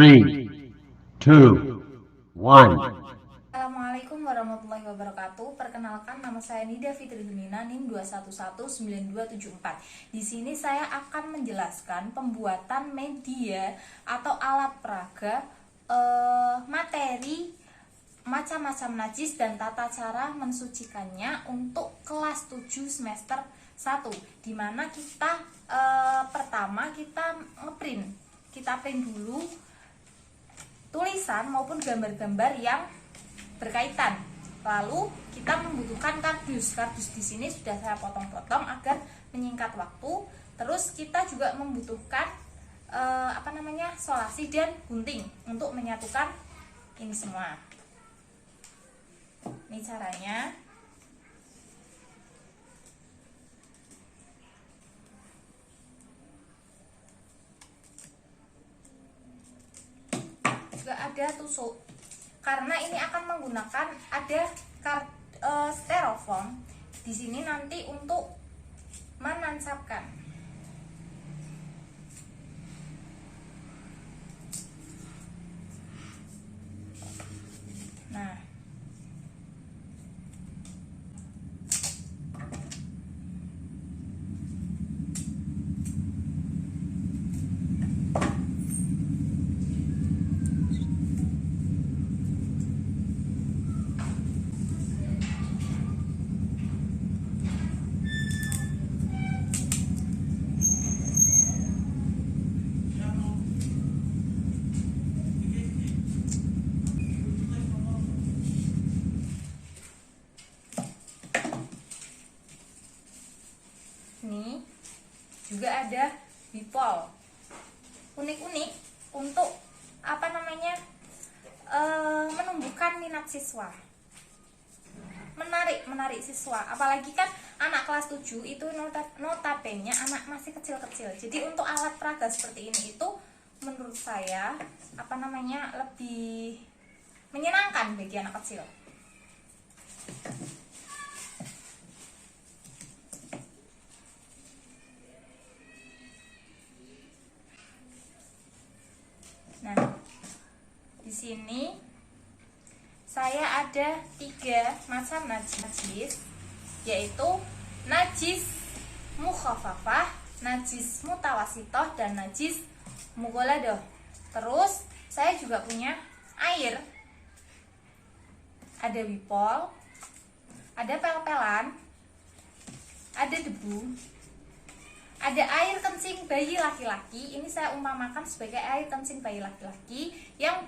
3, 2, 1. Assalamualaikum warahmatullahi wabarakatuh. Perkenalkan, nama saya Nida Fitri Dumina, NIM 2119274. Di sini saya akan menjelaskan pembuatan media atau alat peraga, materi macam-macam najis dan tata cara mensucikannya untuk kelas 7 semester 1, dimana kita pertama kita ngeprint. Kita print dulu tulisan maupun gambar-gambar yang berkaitan. Lalu kita membutuhkan kardus. Kardus di sini sudah saya potong-potong agar menyingkat waktu. Terus kita juga membutuhkan solasi dan gunting untuk menyatukan ini semua. Ini caranya. Juga ada tusuk, karena ini akan menggunakan ada styrofoam di sini nanti untuk menancapkan. Nah, ini juga ada bipol unik-unik untuk menumbuhkan minat siswa, menarik siswa. Apalagi kan anak kelas 7 itu notabene anak masih kecil-kecil. Jadi untuk alat peraga seperti ini itu menurut saya lebih menyenangkan bagi anak kecil. Nah, di sini saya ada 3 macam najis, yaitu najis mukhafafah, najis mutawasitoh, dan najis mughaladoh. Terus saya juga punya air, ada wipol, ada pel-pelan, ada debu, ada air kencing bayi laki-laki. Ini saya umpamakan sebagai air kencing bayi laki-laki yang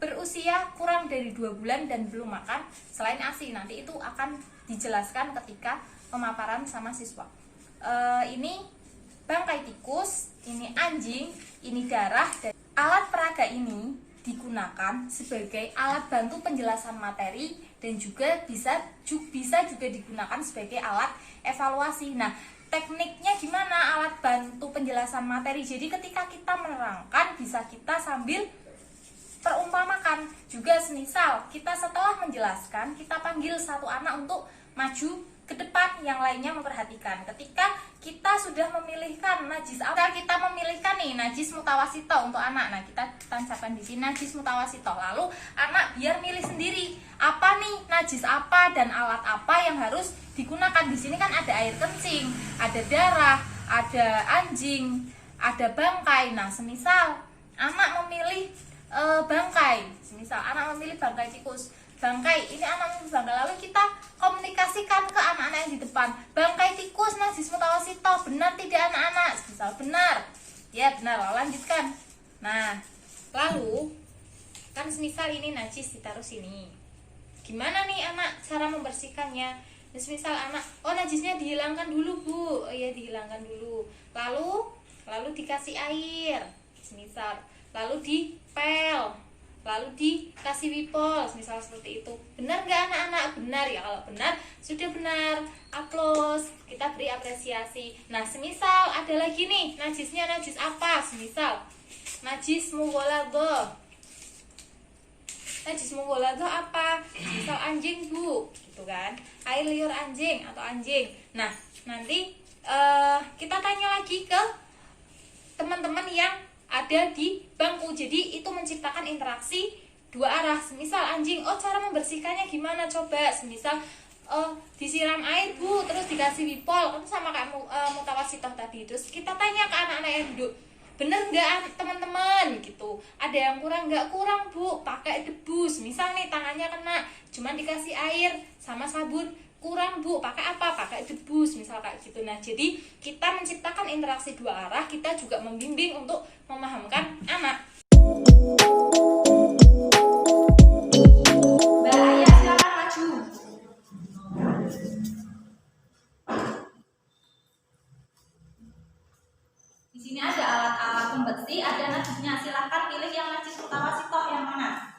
berusia kurang dari 2 bulan dan belum makan selain ASI. Nanti itu akan dijelaskan ketika pemaparan sama siswa. Ini bangkai tikus, ini anjing, ini darah. Dan alat peraga ini digunakan sebagai alat bantu penjelasan materi dan juga bisa juga digunakan sebagai alat evaluasi. Nah, tekniknya gimana alat bantu penjelasan materi? Jadi ketika kita menerangkan, bisa kita sambil perumpamakan. Juga semisal kita setelah menjelaskan, kita panggil satu anak untuk maju ke depan, yang lainnya memperhatikan. Ketika kita sudah memilihkan najis apa, kita memilihkan nih najis mutawasito untuk anak. Nah, kita tancapkan di sini najis mutawasito. Lalu anak biar milih sendiri apa nih najis apa dan alat apa yang harus digunakan. Di sini kan ada air kencing, ada darah, ada anjing, ada bangkai. Nah, semisal anak memilih bangkai, semisal anak memilih bangkai tikus, bangkai ini anak memilih bangkai, lalu kita komunikasikan ke anak-anak yang di depan, bangkai tikus najis mutawasito, benar tidak anak-anak? Semisal benar, ya benar, lalu lanjutkan. Nah, lalu kan semisal ini najis ditaruh sini, gimana nih anak cara membersihkannya? Semisal anak, oh najisnya dihilangkan dulu bu, oh iya dihilangkan dulu, lalu dikasih air, semisal, lalu dipel, lalu dikasih wipol, misal seperti itu. Benar nggak anak-anak? Benar ya. Kalau benar, sudah benar, aplaus, kita beri apresiasi. Nah, semisal ada lagi nih, najisnya najis apa? Semisal najis mughaladoh. Najis mughaladoh apa? Misal anjing bu, gitu kan, air liur anjing atau anjing. Nah, nanti kita tanya lagi ke teman-teman yang ada di bangku. Jadi itu menciptakan interaksi dua arah. Semisal anjing, oh cara membersihkannya gimana coba? Semisal disiram air Bu, terus dikasih wipol, kan sama kayak mutawasitoh tadi. Terus kita tanya ke anak-anak yang duduk, bener nggak teman-teman gitu, ada yang kurang nggak? Kurang Bu, pakai debus. Misal nih tangannya kena, cuman dikasih air sama sabun. Kurang Bu, pakai apa? Pakai debus, misal kayak gitu. Nah jadi kita menciptakan interaksi dua arah, kita juga membimbing untuk memahamkan anak. Mbak Ayah silakan maju. Di sini ada alat-alat pembersih, ada najisnya. Silahkan pilih yang najis mutawasitoh yang mana?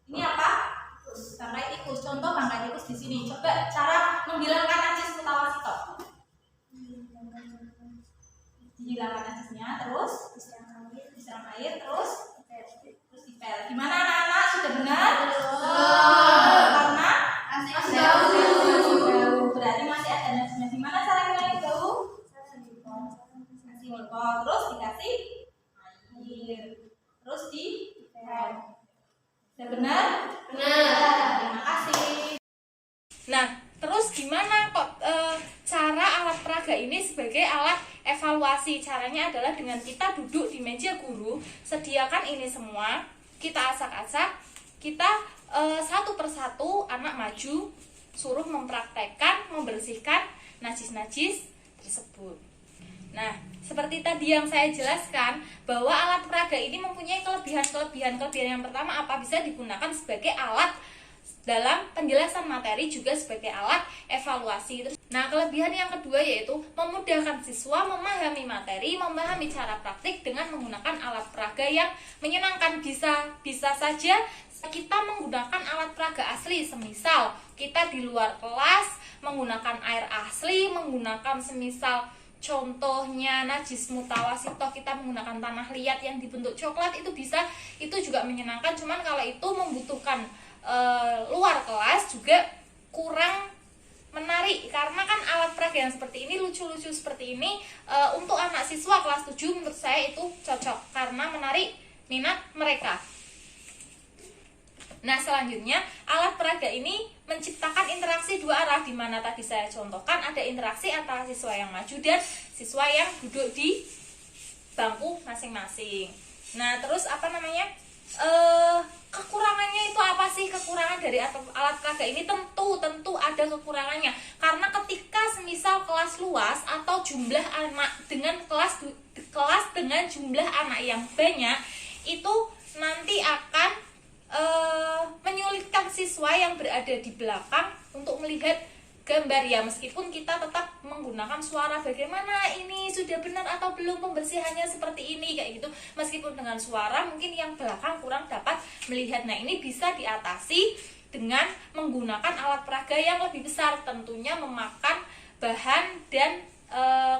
Ini apa? Bangkai tikus. Contoh bangkai tikus di sini. Coba cara menghilangkan najis mutawasitoh. Dihilangkan najisnya, terus disiram air, terus dipel. Gimana anak-anak? Sudah benar? Karena masih jauh. Berarti masih ada najisnya. Gimana cara ngilangin bau? Kasih wipol, terus dikasih air, terus dipel. Sudah benar? Benar. Terima kasih. Nah, terus gimana kok cara alat peraga ini sebagai alat evaluasi? Caranya adalah dengan kita duduk di meja guru, sediakan ini semua, kita asak-asak, kita satu persatu anak maju, suruh mempraktekkan, membersihkan najis-najis tersebut. Nah, seperti tadi yang saya jelaskan, bahwa alat peraga ini mempunyai kelebihan. Kelebihan yang pertama apa? Bisa digunakan sebagai alat dalam penjelasan materi, juga sebagai alat evaluasi. Nah, kelebihan yang kedua yaitu memudahkan siswa memahami materi, memahami cara praktik dengan menggunakan alat peraga yang menyenangkan. Bisa saja kita menggunakan alat peraga asli, semisal kita di luar kelas menggunakan air asli, menggunakan semisal contohnya najis mutawasitoh, kita menggunakan tanah liat yang dibentuk coklat, itu bisa, itu juga menyenangkan. Cuman kalau itu membutuhkan luar kelas juga kurang menarik, karena kan alat peraga yang seperti ini, lucu-lucu seperti ini, untuk anak siswa kelas 7 menurut saya itu cocok karena menarik minat mereka. Nah, selanjutnya alat peraga ini menciptakan interaksi dua arah, di mana tadi saya contohkan ada interaksi antara siswa yang maju dan siswa yang duduk di bangku masing-masing. Nah, terus apa namanya? Kekurangannya itu apa sih? Kekurangan dari alat peraga ini tentu ada kekurangannya, karena ketika semisal kelas luas atau jumlah anak dengan kelas dengan jumlah anak yang banyak, itu nanti akan menyulitkan siswa yang berada di belakang untuk melihat gambar ya. Meskipun kita tetap menggunakan suara, bagaimana ini sudah benar atau belum pembersihannya seperti ini, kayak gitu. Meskipun dengan suara mungkin yang belakang kurang dapat melihat. Nah, ini bisa diatasi dengan menggunakan alat peraga yang lebih besar, tentunya memakan bahan dan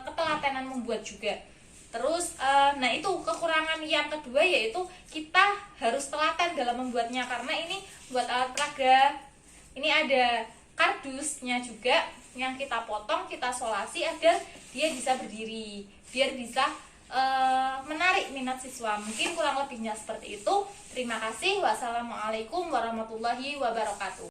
ketelatenan membuat juga. Terus, nah itu kekurangan yang kedua, yaitu kita harus telaten dalam membuatnya, karena ini buat alat peraga ini ada kardusnya juga yang kita potong, kita solasi agar dia bisa berdiri, biar bisa menarik minat siswa. Mungkin kurang lebihnya seperti itu. Terima kasih. Wassalamualaikum warahmatullahi wabarakatuh.